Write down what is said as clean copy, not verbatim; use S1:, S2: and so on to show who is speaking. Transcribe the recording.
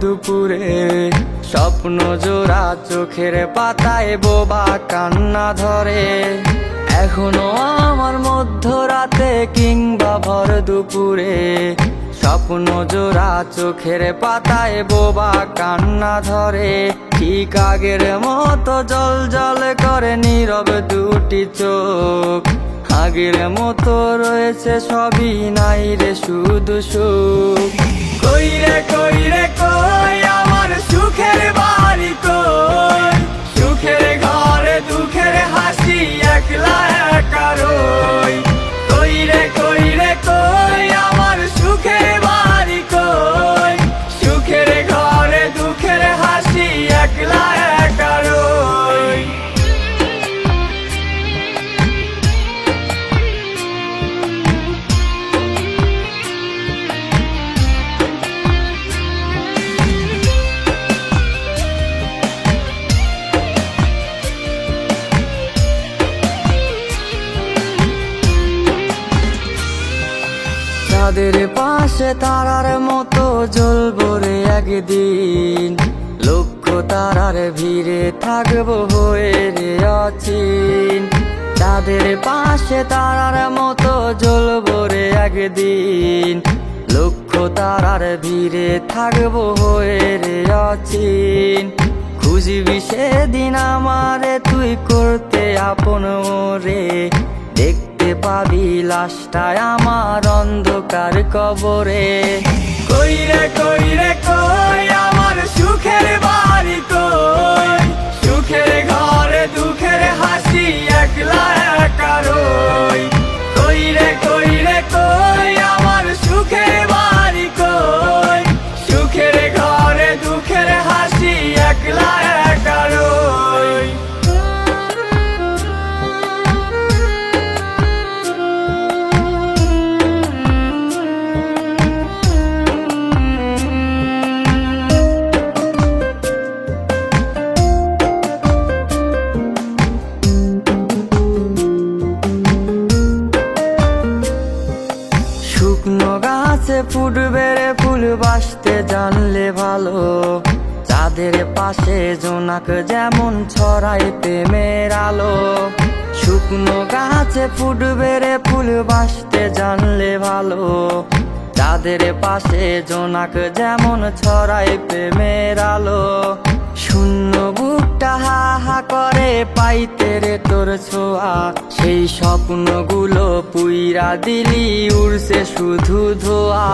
S1: দুপুরে। স্বপ্ন জোড়া চোখের পাতায় বোবা কান্না ধরে। এখনো আমার মধ্যরাতে কিংবা ভর দুপুরে স্বপ্ন জোড়া চোখের পাতায় বোবা কান্না ধরে। ঠিক আগের মতো জল জল করে নীরব দুটি চোখ। আগের মতো রয়েছে সবই, নাই রে শুধু সুখ। কই রে কই রে কই আমার সুখের বাড়ি কই? সুখের ঘরে দুঃখের হাসি একলা একা রই। কই রে কই রে কই আমার সুখের বাড়ি কই? সুখের ঘরে দুঃখের হাসি একলা একা রই। চাঁদের পাশে তারার মতো জ্বলবো রে একদিন। লক্ষ তারার ভিড়ে থাকবো হয়ে রে অচিন। চাঁদের পাশে তারার মতো জ্বলবো রে একদিন। লক্ষ তারার ভিড়ে থাকবো হয়ে রে অচিন। খুঁজবি সেদিন আমারে তুই করতে আপন রে। দেখতে পাবি লাশটায় আমার অন্ধকার কবরে। কই রে কই রে কই আমার সুখের বাড়ি কই? সুখের ঘরে দুঃখের হাসি একলা একা রই। কই রে কই রে কই আমার সুখের বাড়ি কই? সুখের ঘরে দুঃখের হাসি একলা একা রই। শুকনো গাছে ফুটবে রে ফুল বাসতে জানলে ভালো। চাঁদের পাশে জোনাক যেমন ছড়ায় প্রেমের আলো। শুকনো গাছে ফুটবে রে ফুল বাসতে জানলে ভালো। চাঁদের পাশে জোনাক যেমন ছড়ায় প্রেমের আলো। শূন্য বুকটা হা হা করে পাইতে রে তোর ছোঁয়া। সেই স্বপ্নগুলো পুইরা দিলি উড়ছে শুধু ধোয়া।